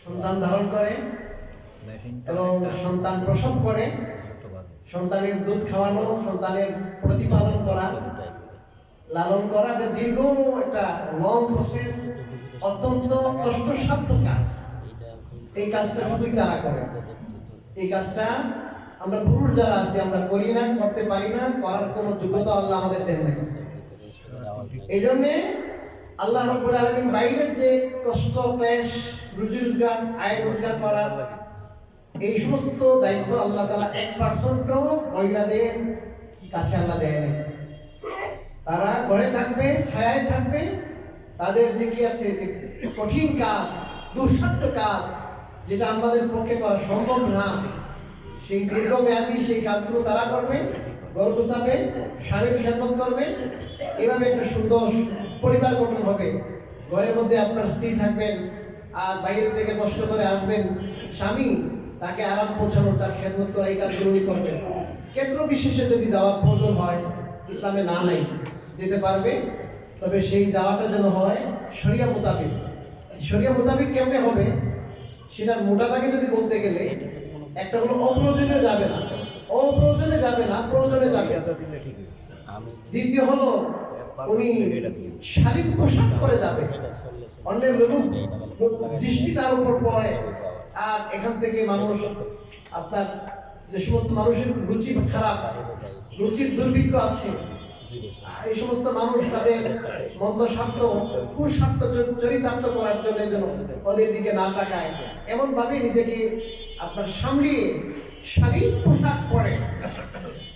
সন্তান ধারণ করে এবং সন্তান প্রসব করে, সন্তানের দুধ খাওয়ানো, সন্তানের প্রতিপালন করা, লালন করা, একটা দীর্ঘ একটা লং প্রসেস, অত্যন্ত কষ্টসাধ্য কাজ। এই কাজটা শুধুই তারা করে। এই কাজটা আমরা পুরুষ যারা আছি আমরা করি না, করতে পারি না, করার কোনো যোগ্যতা আল্লাহ আমাদের দেন নাই। এই জন্যে আল্লাহ রাব্বুল আলামিন বাইরের যে কষ্ট, ক্লেশ, রুজি রোজগার, আয় রোজগার করা, এই সমস্ত দায়িত্ব আল্লাহ তাআলা 1% মহিলাদের কাছে আল্লাহ দেয় নাই। তারা ঘরে থাকবে, ছায়ায় থাকবে, তাদের যে কি আছে যে কঠিন কাজ, দুঃসাধ্য কাজ, যেটা আমাদের পক্ষে করা সম্ভব না, সেই দীর্ঘমেয়াদী সেই কাজগুলো তারা করবে, ঘর গোছাবে, স্বামীর খেদমত করবে। এভাবে একটা সুন্দর পরিবার গঠন হবে। ঘরের মধ্যে আপনার স্ত্রী থাকবেন, আর বাইরে থেকে কষ্ট করে আসবেন স্বামী, তাকে আরাম পৌঁছানোর, তার খেদমত করা, এই কাজগুলো উনি করবেন। ক্ষেত্র বিশেষে যদি যাওয়ার প্রয়োজন হয়, ইসলামে না নাই, যেতে পারবে, তবে সেই যাওয়াটা যেন হয় শরিয়া মোতাবিক। শরিয়া মোতাবিক কেমনে হবে সেটার মোটাটাকে যদি বলতে গেলে, একটা হলো অপ্রয়োজনে যাবে না, অপ্রয়োজনে যাবে না, প্রয়োজনে যাবে। দ্বিতীয় হলো উনি শালীন পোশাক পরে যাবে, অন্যের লোক দৃষ্টি তার উপর পড়ে। আর এখান থেকে মানুষ, আপনার যে সমস্ত মানুষের রুচি খারাপ, রুচির দুর্ভিক্ষ আছে, এই সমস্ত মানুষ তাদের মন্দ স্বার্থ, কুস্বার্থ চরিতার্থ করার জন্য যেন ওদের দিকে না তাকায়, এমন ভাবে নিজেকে আপনার সামলিয়ে শালীন পোশাক পরে,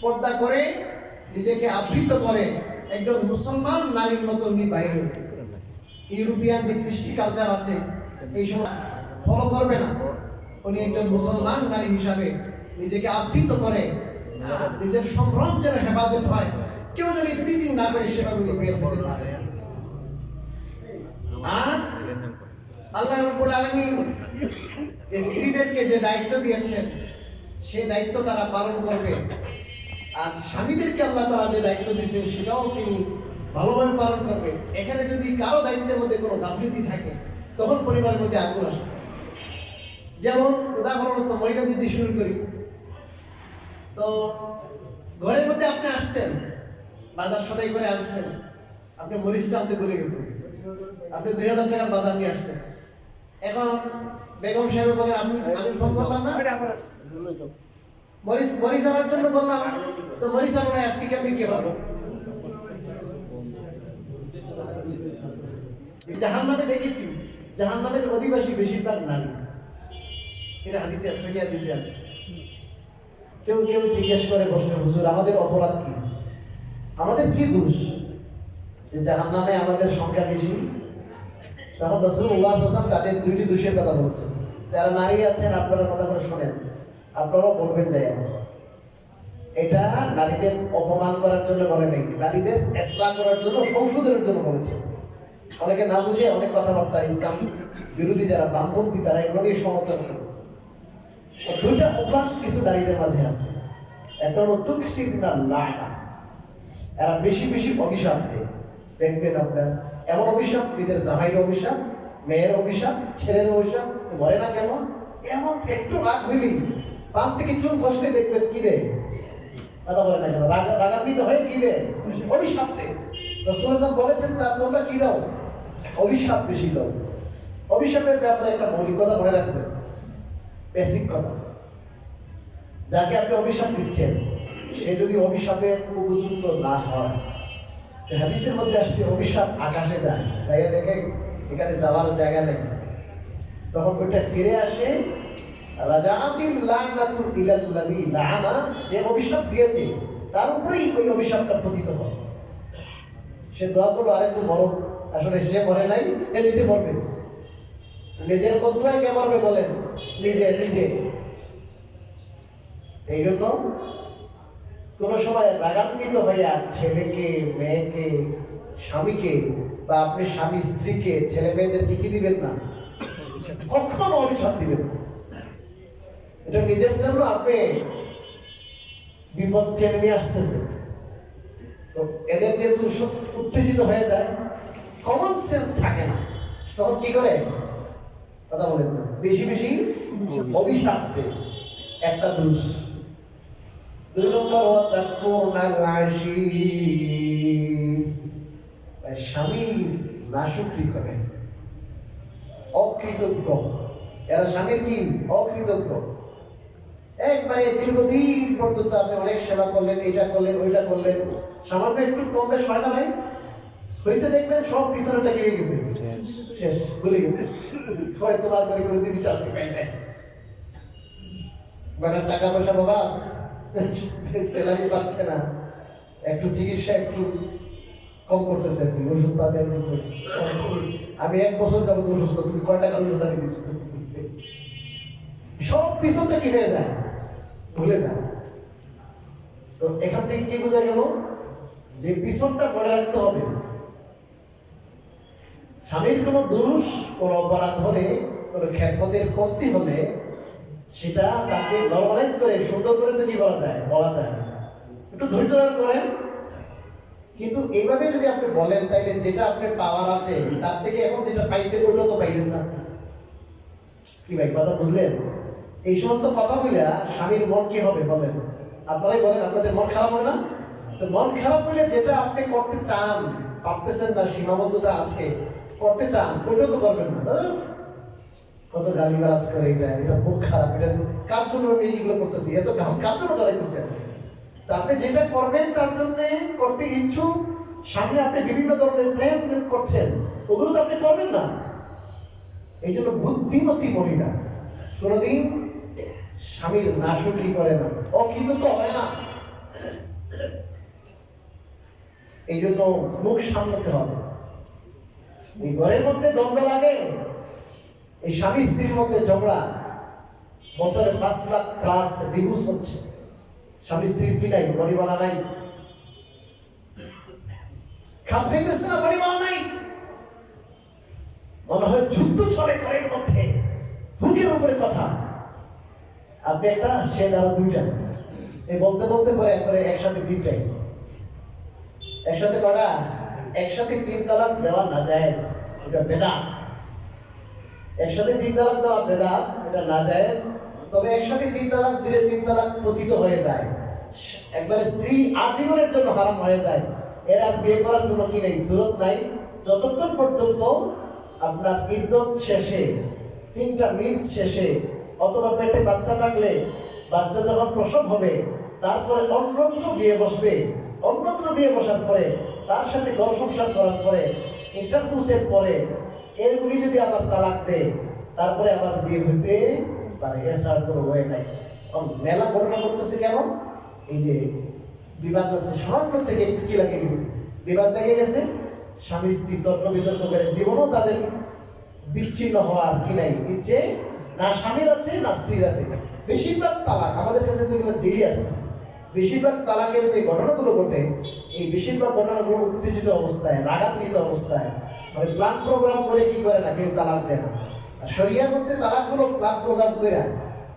পর্দা করে, নিজেকে আবৃত করে একজন মুসলমান নারীর মতো উনি বাইরে। ইউরোপিয়ান যে কৃষ্টি কালচার আছে এই সময় ফলো করবে না। উনি একজন মুসলমান নারী হিসাবে নিজেকে আবৃত করে, নিজের সম্ভ্রম যেন হেফাজত হয়, কেউ যদি প্রিজিং না করে সেভাবে উনি বের হতে পারে। আর আল্লাহ রাব্বুল আলামিন স্ত্রীদেরকে যে দায়িত্ব দিয়েছেন সেই দায়িত্ব তারা পালন করবে। আর স্বামীদেরকে আল্লাহ তাআলা যে দায়িত্ব দিয়েছেন সেটাও তিনি ভালোভাবে পালন করবে। এখানে যদি কারো দায়িত্বের মধ্যে কোনো গাফিলতি থাকে তখন পরিবারের মধ্যে আগুন আসবে। যেমন উদাহরণত মহিলাদের দিয়ে শুরু করি। তো ঘরের মধ্যে আপনি আসছেন, বাজার সদাই করে আনছেন, আপনি মরিচটা আনতে ভুলে গেছেন, আপনি 2000 টাকার বাজার নিয়ে আসছেন। এখন বেগম সাহেব বলেন আমি ফোন করলাম না, মরিচ আনার জন্য বললাম, তো মরিচ আনো না, আজকে কেমনি কি হবে? জাহান্নামে দেখেছি, জাহান্নামের অধিবাসী বেশিরভাগ নারী। এটা হাদিসে আছে, সহিহ হাদিসে আছে। কেউ কেউ জিজ্ঞেস করে বসে, হুজুর আমাদের অপরাধ কি, আমাদের কি দোষ যে জাহান্নামে আমাদের সংখ্যা বেশি? তখন রাসূলুল্লাহ সাল্লাল্লাহু আলাইহি ওয়াসাল্লাম তাদের দুইটি দোষের কথা বলেছেন। যারা নারী আছেন আপনারা কথা করে শোনেন, আপনারাও বলবেন যে এটা নারীদের অপমান করার জন্য বলে নেই, নারীদের ইসলাম করার জন্য, সংশোধনের জন্য বলেছে। অনেকে না বুঝে অনেক কথাবার্তা ইসলাম বিরোধী যারা বামপন্থী তারা এগুলো নিয়ে সমর্থন করে। দুইটা অভ্যাস কিছু নারীদের মাঝে আছে। একটা হলো তুকসিরনা লানা, এরা বেশি বেশি অভিশাপ দেয়। দেখবেন আপনার এমন অভিশাপ, নিজের জামাইয়ের অভিশাপ, মেয়ের অভিশাপ, ছেলের অভিশাপ, মরে না কেন, এমন একটু রাগ হইলেই পান থেকে চুন খসলে দেখবেন কি দেয়, কথা বলে না কেন, রাগান্বিত হয়ে কি দেয়, অভিশাপ দেয়। রাসূল বলেছেন তার তোমরা কি দাও, অভিশাপ বেশি দাও। অভিশাপের ব্যাপারে একটা মৌলিক কথা মনে রাখবেন, বেসিক কথা, যাকে আপনি অভিশাপ দিচ্ছেন সে যদি অভিশাপের উপযুক্ত না হয়, হাদিসের মধ্যে আসছে অভিশাপ আকাশে যায়, যাইয়া দেখে এখানে যাওয়ার জায়গা নেই, তখন ওইটা ফিরে আসে রাজাতিল লানাতু ইলাল্লাযী লাআনা, যে অভিশাপ দিয়েছে তার উপরেই ওই অভিশাপটা পতিত হয়। সে দোয়া করলো আরেকটু মরো, আসলে সে মরে নাই, এ নিজে মরবে। নিজের বদুয়ায় কে মরবে বলেন? নিজে নিজে। এই জন্য কোনো সময় রাগান্বিত হইয়া ছেলেকে, মেয়েকে, স্বামীকে বা আপনি স্বামী স্ত্রীকে, ছেলে মেয়েদেরকে কি দিবেন না, কখনো অভিশাপ দিবেন না। এটা নিজের জন্য আপনি বিপদ টেনে নিয়ে আসতেছেন। তো এদের যেহেতু উত্তেজিত হয়ে যায়, কমন সেন্স থাকে না, তখন কি করে কথা বলেন না, বেশি বেশি অভিশাপ দেয়, একটা দোষ। 2 নম্বর ওয়াতাকফুরনাল আশীর, স্বামীর নাশুকরি করে, অকৃতজ্ঞ। এরা স্বামীর কি অকৃতজ্ঞ। একবারে দীর্ঘদিন পর্যন্ত আপনি অনেক সেবা করলেন, এটা করলেন ওইটা করলেন, সামান্য একটু কম বেশ হয় না ভাই? হয়েছে দেখবেন সব পিছনেটা গিয়ে গেছে, শেষ ভুলে গেছে, হয়তো বার করে করে তিনি চালতে পাই নাই, বেটার টাকা পয়সা অভাব, স্যালারি পাচ্ছে না, একটু চিকিৎসা একটু কম করতেছে, আর কি ওষুধ পাতে দিচ্ছে। আমি 1 বছর যাবো অসুস্থ, তুমি কয় টাকা ওষুধ আনি দিচ্ছ? সব পিছনটা কি হয়ে যায়, ভুলে যায়। তো এখান থেকে কি বোঝা গেল যে পিছনটা মনে রাখতে হবে। স্বামীর কোনো দোষ, কোনো অপরাধ হলে, কোনো খেদমতের কমতি হলে সেটা তাকে নরমালাইজ করে সুন্দর করে তো কি বলা যায়, বলা যায়, একটু ধৈর্য ধারণ করেন। কিন্তু এইভাবে যদি আপনি বলেন তাইলে যেটা আপনার পাওয়ার আছে তার থেকে এখন যেটা পাইতে ওটা তো পাইলেন না। কি ভাই কথা বুঝলেন? এই সমস্ত কথা বলে স্বামীর মন কি হবে বলেন? আপনারাই বলেন, আপনাদের মন খারাপ হবে না? তো মন খারাপ হলে যেটা আপনি করতে চান, পারতেছেন না, সীমাবদ্ধতা আছে, করতে চান, ওইটাও তো করবেন না। কত গালিগালাজ করে, এটা মুখ খারাপ, এটা কার জন্য আমি এইগুলো করতেছি, এত ঘাম কার জন্য ধরাইতেছেন? তা আপনি যেটা করবেন তার জন্য করতে ইচ্ছুক, সামনে আপনি বিভিন্ন ধরনের প্ল্যান করছেন, ওগুলো তো আপনি করবেন না। এই জন্য বুদ্ধিমতী মহিলা কোনোদিন স্বামীর নাশুকি করে না, অকৃতজ্ঞ হয় না। এই জন্য মুখ সামলাতে হবে। এই ঘরের মধ্যে দ্বন্দ্ব লাগে, এই স্বামী স্ত্রীর মধ্যে ঝগড়া, বছরে 5 লাখ প্লাস ডিভোর্স হচ্ছে। স্বামী স্ত্রীর কি নাই, পরিবালা নাই, খাপ খাইতেছে না, পরিবালা নাই, মনে হয় যুদ্ধ চলে ঘরের মধ্যে, বুকের উপরে কথা। আপনি একটা, সে দ্বারা 2টা, এই বলতে বলতে পরে একবারে একসাথে 3টাই, একসাথে কটা, একসাথে 3 তালাক দেওয়া না জায়েজ, এটা বেদাত। একসাথে 3 তালাক দেওয়া বেদাত, এটা না জায়েজ। তবে একসাথে 3 তালাক দিলে 3 তালাক পতিত হয়ে যায়, একবারে স্ত্রী আজীবনের জন্য হারাম হয়ে যায়। এর আর বিয়ে করার জন্য কি নেই, জরুরত নাই, যতক্ষণ পর্যন্ত আপনার ইদ্যত শেষে, 3টা মিন্স শেষে, অথবা পেটে বাচ্চা থাকলে বাচ্চা যখন প্রসব হবে তারপরে অন্যত্র বিয়ে বসবে, অন্যত্র বিয়ে বসার পরে তার সাথে ঘর সংসার করার পরে, ইন্টারকোর্সের পরে এরগুলি যদি আবার তালাক দেয় তারপরে আবার বিয়ে হইতে পারে, এছাড়া কোনো ওয়ে নাই। মেলা ঘটনা করতেছে কেন? এই যে বিবাদ হচ্ছে, সামান্য থেকে একটু কি লাগে গেছে, বিবাদ লেগে গেছে, স্বামী স্ত্রী তর্ক বিতর্ক করে জীবনও তাদের বিচ্ছিন্ন হওয়ার কি নাই ইচ্ছে, না স্বামীর আছে না স্ত্রীর আছে। বেশিরভাগ তালাক আমাদের কাছে তো এগুলো ডেইলি আসতেছে। বেশিরভাগ তালাকের যে ঘটনাগুলো ঘটে, এই বেশিরভাগ ঘটনাগুলো উত্তেজিত অবস্থায়, রাগান্বিত অবস্থায়, মানে প্ল্যান প্রোগ্রাম করে কি করে না, কেউ তালাক দেয় না। আর শরিয়ার মধ্যে তালাকগুলো প্ল্যান প্রোগ্রাম করে,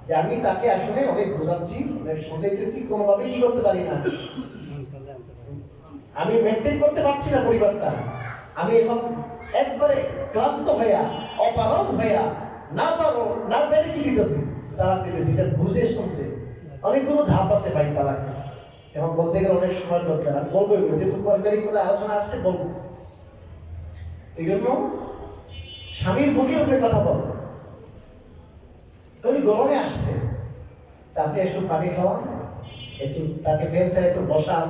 যে আমি তাকে আসলে অনেক বোঝাচ্ছি, অনেক সোজাইতেছি, কোনোভাবে কি করতে পারি না, আমি মেনটেন করতে পারছি না পরিবারটা, আমি এখন একবারে ক্লান্ত হইয়া, অপারগ হইয়া, না পারো না পেরে কি দিতেছি, তালাক দিতেছি। এটা বুঝে শুনছে। অনেকগুলো ধাপ আছে ভাই তালাক, এখন বলতে গেলে অনেক সময় দরকার, আমি বলবো এগুলো, যেহেতু পারিবারিক মধ্যে আলোচনা আসছে বলবো। এই জন্য স্বামীর বুকের উপরে কথা বলো। উনি গরমে আসছে, তা আপনি একটু পানি খাওয়ান, একটু তাকে ফ্যান ছেড়ে একটু বসান,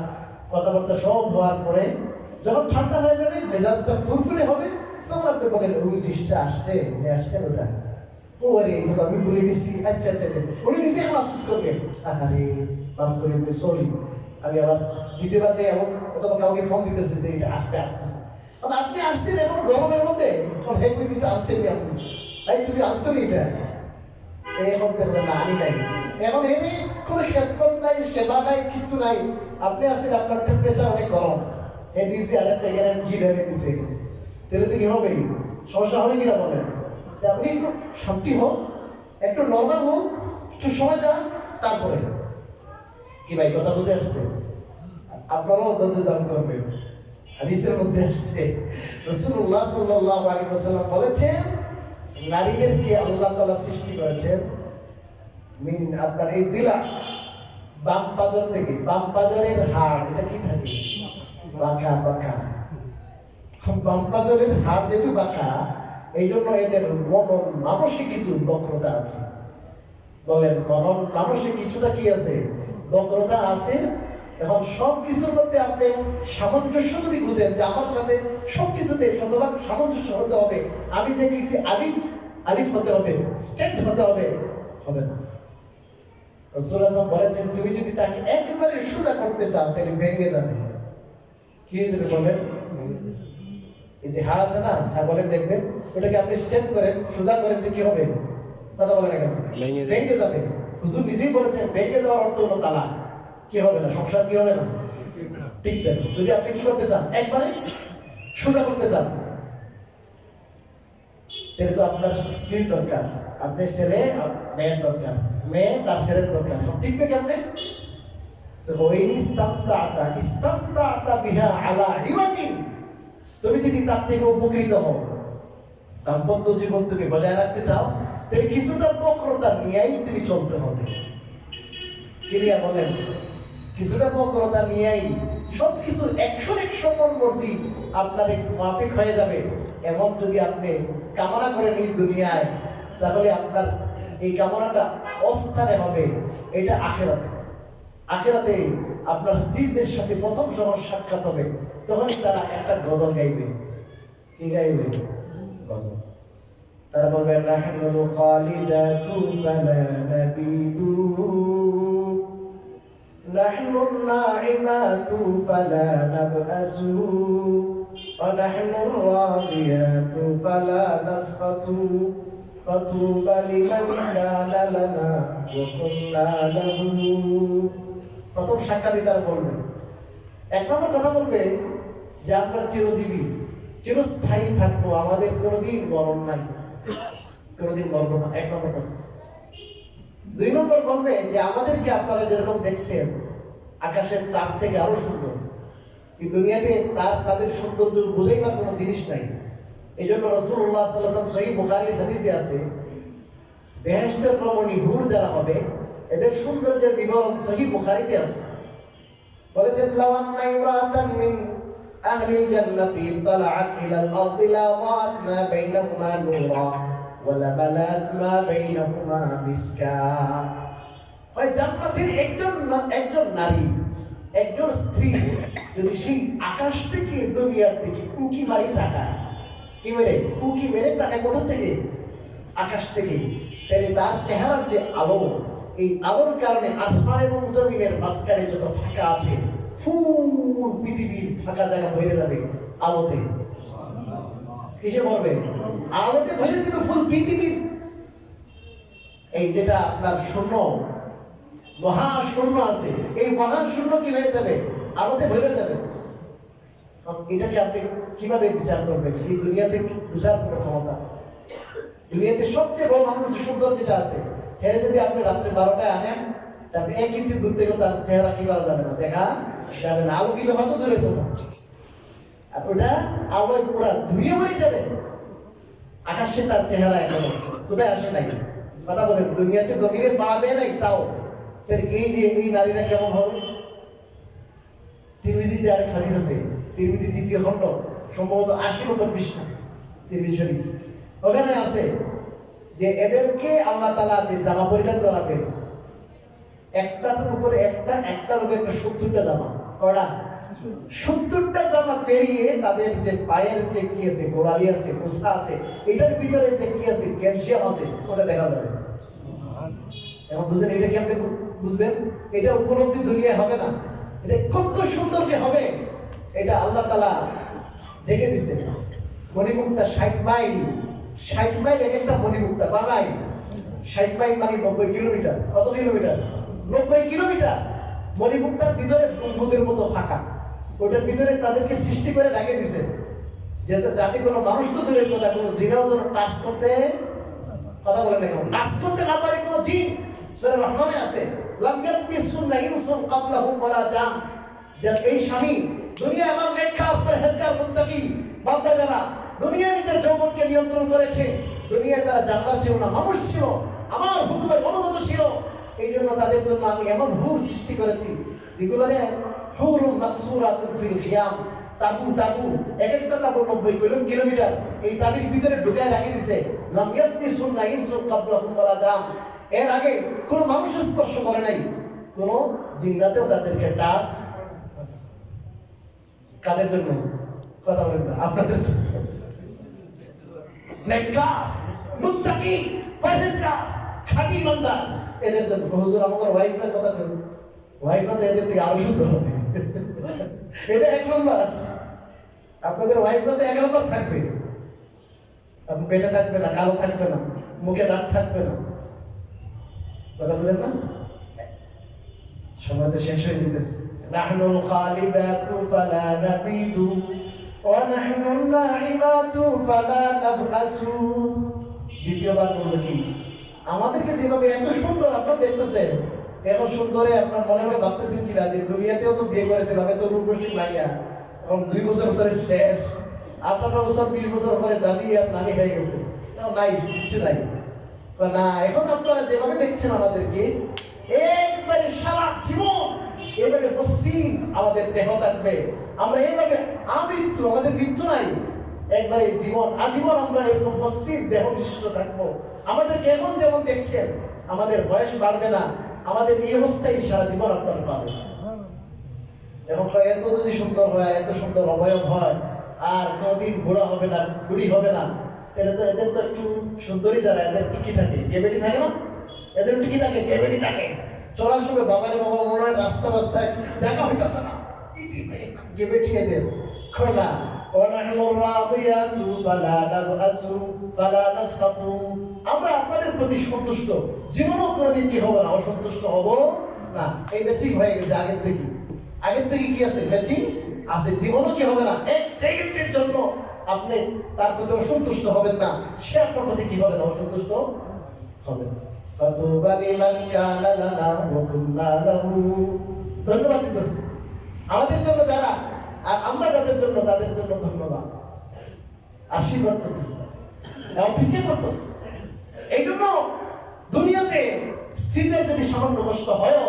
কথাবার্তা সব হওয়ার পরে যখন ঠান্ডা হয়ে যাবে, মেজাজটা ফুরফুরে হবে, তখন আপনি বলেন ওই জিনিসটা আসছে, আসছেন ওটা, ও আরে এই তো আমি ভুলে গেছি, আচ্ছা আচ্ছা। উনি নিজে এখন আফসোস করবেন, আরে মাফ করে দেবে, সরি, আমি আবার দিতে পারছি এমন, অথবা কাউকে ফোন দিতেছে যে এটা আসবে, আসতেছে। আপনি আসছেন এখন গরমের মধ্যে, এটা আনছেন আপনি, ভাই তুমি আনছেন এটা, এখন দেখলেন না আমি নাই, এখন এনে কোনো খেদমত নাই, সেবা নাই, কিছু নাই, আপনি আসছেন, আপনার টেম্পারেচার অনেক গরম, এ দিয়েছি আরেকটা এখানে ঘি ঢেলে দিছে, তাহলে তো কি হবে, সমস্যা হবে কিনা বলেন? আপনি একটু শান্তি হোক, একটু নর্মাল হোক, একটু সময় যান, তারপরে কি ভাই কথা বুঝে আসছে? আপনারাও ধৈর্য ধারণ করবেন। হাদিসের মধ্যে আসছে রাসূলুল্লাহ সাল্লাল্লাহু আলাইহি ওয়াসাল্লাম বলেছেন, নারীদেরকে আল্লাহ তাআলা সৃষ্টি করেছেন আপনার এই দিলা বাম পাজর থেকে, বাম পাজরের হাড় এটা কি থাকে বাঁকা বাঁকা, বাম পাজরের হাড় যেহেতু বাঁকা এই জন্য এদের মনন মানসিক কিছু বক্রতা আছে। বলেন মনন মানসিক কিছুটা কি আছে, বক্রতা আছে। এখন সব কিছুর মধ্যে আপনি সামঞ্জস্য যদি খুঁজেন যে আমার সাথে সবকিছুতে শতভাগ সামঞ্জস্য হতে হবে, আমি যে কিছু আলিফ আলিফ হতে হবে, স্ট্রেট হতে হবে, হবে না। রাসূল সাল্লাল্লাহু বলেছেন তুমি যদি তাকে একেবারে সোজা করতে চাও তাহলে ভেঙে যাবে। কি হিসেবে বলেন, এই যে হাড় আছে না ছাগলের, দেখবেন ওটাকে আপনি স্ট্রেট করেন সোজা করেন তো কি হবে, কথা বলেন না কেন, ভেঙে যাবে। হুজুর নিজেই বলেছেন ভেঙে যাওয়ার অর্থ হলো তালাক, কি হবে না, সংসার কি হবে না, টিকবে না। যদি আপনি কি করতে চান একবারে সোজা করতে চান তাহলে তো আপনার স্ত্রীর দরকার, আপনার ছেলে মেয়ের দরকার, মেয়ে তার ছেলের দরকার, টিকবে কেমনে? তুমি যদি তার থেকে উপকৃত হও, দাম্পত্য জীবন তুমি বজায় রাখতে চাও, তাহলে কিছুটা বক্রতা নিয়েই তুমি চলতে হবে। ক্লিয়ার বলেন, কিছুটা বক্রতা নিয়েই সবকিছু 100 মন মর্জি আপনার মাফিক হয়ে যাবে এমন যদি আপনি কামনা করেন এই দুনিয়ায়, তাহলে আপনার এই কামনাটা অস্থানে হবে। এটা আখিরাতে, আখিরাতে আপনার স্ত্রীদের সাথে প্রথম যখন সাক্ষাৎ হবে তখনই তারা একটা গজল গাইবে। কি গাইবে? গজল। তারা বলবে নাহনুল খালিদাতু ফালা নাবিদু, নাহনুন নাইমাতু ফালা নাবআসু, ওয়া নাহনুর রাদিয়াতু ফালা নাসখাতু, ফাতুবা লিমান কানা লানা ওয়া কুননা লাহু। প্রথম সাক্ষাৎই তারা বলবে, এক নম্বর কথা বলবে যে আমরা চিরজীবী চিরস্থায়ী থাকবো, আমাদের কোনোদিন মরণ নাই, কোনোদিন মরবো না, এক নম্বর কথা। 2 নম্বর বলবে যে আমাদেরকে আপনারা যেরকম দেখছেন আকাশের চাঁদ থেকে আরো সুন্দর, এই দুনিয়াতে তাদের সৌন্দর্য বোঝাইবার কোনো জিনিস নাই। এই জন্য রাসূলুল্লাহ সাল্লাল্লাহু আলাইহি ওয়াসাল্লাম সহিহ বুখারীর হাদিসে আছে বেহেশতের রমণী হুর যারা হবে এদের সৌন্দর্যের বিবরণ সহিহ বুখারীতে আছে। বলেছেন লাওয়ান্না ইমরাতান মিন আহলিল জান্নাতি তালাআত ইলাল আরদি লা ওয়াআত মা বাইনাহুমা নূরা ওয়া লা মালাত মা বাইনাহুমা মিসকা। ওই জান্নাতের একজন নারী, একজন স্ত্রী যদি সেই আকাশ থেকে দুনিয়ার দিকে উঁকি মারি তাকায়, কি মেরে উঁকি মেরে তাকায় কোথা থেকে? আকাশ থেকে, তাহলে তার চেহারার যে আলো, এই আলোর কারণে আসমান এবং জমিনের মাঝখানে যত ফাঁকা আছে ফুল পৃথিবীর ফাঁকা জায়গা ভরে যাবে আলোতে। কিসে ভরবে? আলোতে ভরে যাবে ফুল পৃথিবীর। এই যেটা আপনার শূন্য, মহাশূন্য আছে, এই মহাশূন্য কি হয়ে যাবে? আলোতে ভরে যাবে। এটাকে আপনি কিভাবে বিচার করবেন? এই দুনিয়াতে বুঝার কোনো ক্ষমতা, দুনিয়াতে সবচেয়ে বড় মানুষ সুন্দর যেটা আছে, ফেরে যদি আপনি রাত্রে 12টায় আনেন, তারপরে 1 ইঞ্চি দূর থেকে তার চেহারা কি করা যাবে না, দেখা যাবে না, আলোকিত হয়তো দূরের কথা, আর ওটা আলোয় পুরা ধুয়ে মরে যাবে। আকাশে তার চেহারা এখনো কোথায় আসে নাই, কথা বলেন, দুনিয়াতে জমিনে পা দেয় নাই, তাও এই যে এই নারীরা কেমন হবে? তিরমিজিতে আরেক হাদিস আছে, তিরমিজি 2য় খণ্ড সম্ভবত 80 নম্বর পৃষ্ঠা তিরমিজি শরীফ, ওখানে আছে যে এদেরকে আল্লাহ তাআলা যে জামা পরিধান করাবে, একটার উপরে একটার উপরে 70টা জামা, কয়টা? 70টা জামা পেরিয়ে তাদের যে পায়ের যে কি আছে, গোড়ালি আছে, কোসা আছে, এটার ভিতরে যে কি আছে, ক্যালসিয়াম আছে, ওটা দেখা যাবে। এখন বুঝেন এটা কি আপনি বুঝবেন? এটা উপলব্ধি দুনিয়ায় হবে না, এটা কত সুন্দর যে হবে এটা আল্লাহ তাআলা রেখে দিচ্ছে। মণিমুক্তা 60 মাইল, 60 মাইল এক একটা মণিমুক্তা, বাবাই 60 মাইল মানে 90 কিলোমিটার। কত কিলোমিটার? 90 কিলোমিটার। মণিমুক্তার ভিতরে গম্বুজের মতো ফাঁকা, ওটার ভিতরে তাদেরকে সৃষ্টি করে রেখে দিছে যাতে কোনো মানুষ তো দূরের কথা, কোনো জিনাও যেন টাচ করতে, কথা বলেন না কেন, টাচ করতে না পারে কোনো জিন। সূরা রহমানে আছে লাম ইয়াতমিসুন্না ইনসুন ক্বাবলাহুম ওয়ালা জান, যে এই স্বামী দুনিয়া আমার নেককার পরহেজগার মুত্তাকি বান্দা যারা দুনিয়া নিজের যৌবনকে নিয়ন্ত্রণ করেছে, দুনিয়ায় তারা জান্নাত ছিল না, মানুষ ছিল, আমার হুকুমের অনুগত ছিল। এই জন্য তাদের জন্য আমি এমন হুর সৃষ্টি করেছি যেগুলো হুরুন মাকসুরাতুন ফিল খিয়াম, তাবু তাবু, এক একটা তাবু 90 কিলোমিটার এই তাবির ভিতরে ঢুকায় রাখিয়ে দিছে। লাম ইয়াতমিসুন্না ইনসুন ক্বাবলাহুম ওয়ালা জান, এর আগে কোনো মানুষ স্পর্শ করে নাই, কোনো জিন্নাতেও তাদেরকে টাচ। কাদের জন্য? কথা বলেন না, আপনাদের জন্য। নেককার, মুত্তাকি, পরহেজগার, খাঁটি ইমানদার, এদের জন্য। হুজুর আমাদের ওয়াইফের কথা বলুন, ওয়াইফরা তো এদের থেকে আরো সুন্দর হবে। এটা 1 নম্বর। আপনাদের ওয়াইফরা তো 1 নম্বর থাকবে, পেটে থাকবে না, কালো থাকবে না, মুখে দাঁত থাকবে না। কথা বুঝেন না? সময় তো শেষ হয়ে যেতেছে। নাহনুল খালিদাতু ফালা নাবিদু ওয়া নাহনুন নাইমাতু ফালা নাবআসু। দ্বিতীয়বার বলবো কি, আমাদেরকে যেভাবে এত সুন্দর আপনারা দেখতেছেন, এত সুন্দরে আপনার মনে মনে ভাবতেছেন কিনা যে দুনিয়াতেও তো বিয়ে করেছে, ভাবে তো রূপসী মাইয়া, এখন 2 বছর পরে শেষ, 18 বছর 20 বছর পরে দাদি আর নানি হয়ে গেছে, নাই কিছু নাই না। এখন আপনারা যেভাবে দেখছেন আমাদেরকে, একবারে সারা জীবন এভাবে মসৃণ আমাদের দেহ থাকবে, আমরা এইভাবে আমৃত্যু, আমাদের মৃত্যু নাই, একবারে জীবন আজীবন আমরা এরকম মসৃণ দেহ বিশিষ্ট থাকবো। আমাদেরকে এখন যেমন দেখছেন, আমাদের বয়স বাড়বে না, আমাদের এই অবস্থায় সারা জীবন আপনারা পাবেন। এবং এত যদি সুন্দর হয়, এত সুন্দর অবয়ব হয়, আর কোনদিন বুড়া হবে না, বুড়ি হবে না, তাহলে তো এদের তো একটু সুন্দরী যারা, এদের টিকি থাকে, গেবেটি থাকে না, এদের টিকি থাকে, গেবেটি থাকে। চলার সময় বাবারে বাবা মনে হয় রাস্তা রাস্তায় জায়গা হইতেছে না, গেবেটি এদের খোলা। আমরা আপনাদের প্রতি সন্তুষ্ট, জীবনও কোনোদিন কি হবো না, অসন্তুষ্ট হব না। এই ম্যাচিং হয়ে গেছে আগের থেকে কি আছে, ম্যাচিং আছে, জীবনও কি হবে না, 1 সেকেন্ডের জন্য আপনি তার প্রতি অসন্তুষ্ট হবেন না, সে আপনার প্রতি কি হবে না, অসন্তুষ্ট হবে না। ধন্যবাদ দিতেছি আমাদের জন্য যারা, আর আমরা যাদের জন্য, তাদের জন্য ধন্যবাদ, আশীর্বাদ করতেছি, অপেক্ষা করতেছি। এই জন্য দুনিয়াতে স্ত্রীদের যদি সামান্য কষ্ট হয়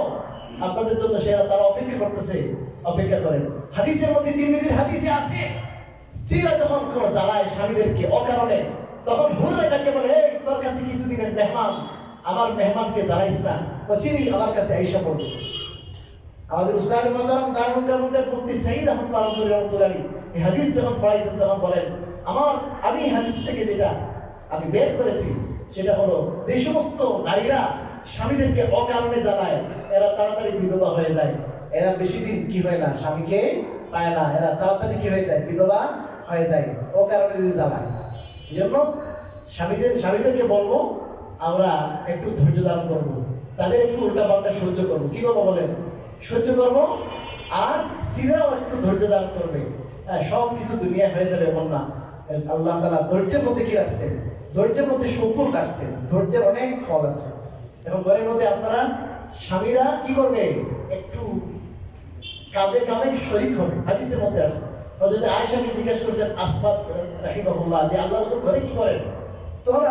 আপনাদের জন্য, তারা অপেক্ষা করতেছে, অপেক্ষা করেন। হাদিসের মধ্যে, তিরমিজির হাদিসে আছে, স্ত্রীরা যখন কোনো জ্বালায় স্বামীদেরকে অকারণে, তখন হুররা তাকে বলে, এই তোর কাছে কিছুদিনের মেহমান, আমার মেহমানকে জ্বালাইস না, চিনি আমার কাছে আইসা পড়বে। আমাদের উস্তাদ মুহতারাম দারুল মুফতি সাঈদ আহমদ পালনপুরি রহমাতুল্লাহ আলাইহি এই হাদিস যখন পড়াইছেন, তখন বলেন, আমি হাদিস থেকে যেটা আমি বের করেছি সেটা হলো, যে সমস্ত নারীরা স্বামীদেরকে অকারণে জ্বালায়, এরা তাড়াতাড়ি বিধবা হয়ে যায়, এরা বেশি দিন কি হয় না, স্বামীকে পায় না, এরা তাড়াতাড়ি কি হয়ে যায়, বিধবা হয়ে যায়, অকারণে যদি জ্বালায়। এই জন্য স্বামীদেরকে বলবো, আমরা একটু ধৈর্য ধারণ করবো, তাদের একটু উল্টা পাল্টা সহ্য করবো। কি করবো বলেন? সহ্য করবো, আর স্ত্রীরাও একটু ধৈর্য ধারণ করবে। সব কিছু দুনিয়া হয়ে যাবে এমন না। আল্লাহ তাআলা ধৈর্যের মধ্যে কি রাখছেন? ধৈর্যের মধ্যে সুফল রাখছেন, ধৈর্যের অনেক ফল আছে। এবং ঘরের মধ্যে আপনারা স্বামীরা কি করবে, একটু কাজে কামে শরীক হবে। হাদিসের মধ্যে আসছে, হযরত আয়েশাকে জিজ্ঞেস করেছেন আসমাত রাহিমাহুল্লাহ, যে আল্লাহ রাসূল ঘরে কি করেন? তখন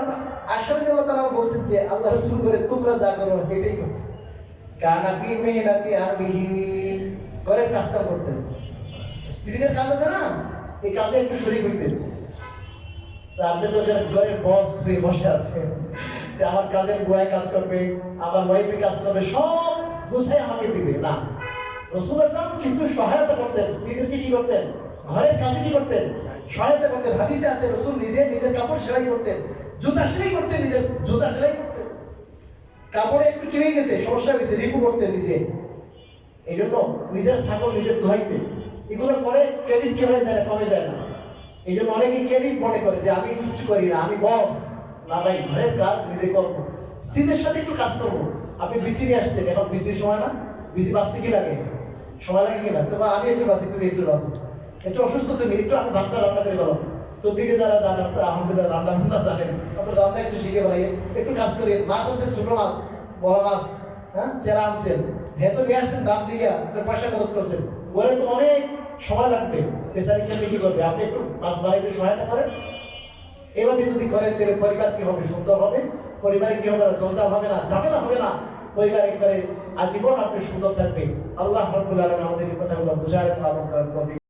আয়েশা রাদিয়াল্লাহু তাআলা বলছেন যে আল্লাহ রাসূল ঘরে তোমরা যা করো এটাই করতে। কানা ফি মেহনাতি আহলিহি, ঘরের কাজটা করতেন। স্ত্রীদের কাজ আছে না, এই কাজে একটু শরীক হইতেন। আপনি তো ঘরের বস হয়ে বসে আছেন, আমার কাজের গোয়ায় কাজ করবে, আমার ওয়াইফে কাজ করবে, সব গুছাই আমাকে দিবে না। রাসূল সাল্লাল্লাহু কিছু সহায়তা করতেন, স্ত্রীদেরকে কি করতেন, ঘরের কাজে কি করতেন, সহায়তা করতেন। হাদিসে আছে রাসূল নিজের কাপড় সেলাই করতেন, জুতা সেলাই করতেন, নিজের জুতা সেলাই করতেন। কাপড়ে একটু কি হয়ে গেছে, সমস্যা হয়েছে, রিপু করতেন নিজে। এই জন্য নিজের ছাগল নিজের দোহাইতেন। এগুলো পরে ক্রেডিট কি হয়ে যায় না, কমে যায় না। এই জন্য অনেকে ক্রেডিট মনে করে যে আমি কিছু করি না, আমি বস না। ভাই, ঘরের কাজ নিজে করবো, স্ত্রীদের সাথে একটু কাজ করবো। আপনি বিচি নিয়ে আসছেন, এখন বিচির সময় না, বিচি বাঁচতে কি লাগে, সময় লাগে কিনা? তোমার আমি একটু বাঁচি, তুমি একটু বাঁচি, একটু অসুস্থ তুমি, একটু আমি ভাতটা রান্না করে বলো। তবলিগে যারা জানেন, আলহামদুলিল্লাহ রান্না বান্না জানেন, আপনার রান্না একটু শিখে বলাই, একটু কাজ করি। মাছ আনছেন, ছোট মাছ, বড় মাছ, হ্যাঁ, চেরা আনছেন, তো নিয়ে আসছেন, দাম দিয়ে পয়সা খরচ করছেন, ঘরে তো অনেক সময় লাগবে। বেচারিকে কি করবে, আপনি একটু মাছ বাড়াইতে সহায়তা করেন। এভাবে যদি করেন তাহলে পরিবার কি হবে? সুন্দর হবে। পরিবারে কি হবে না? জঞ্জাল হবে না, ঝামেলা হবে না। পরিবার একবারে আজীবন আপনি সুন্দর থাকবে। আল্লাহ রাব্বুল আলামিন আমাদেরকে কথাগুলো বুঝায় এবং আমল করার তৌফিক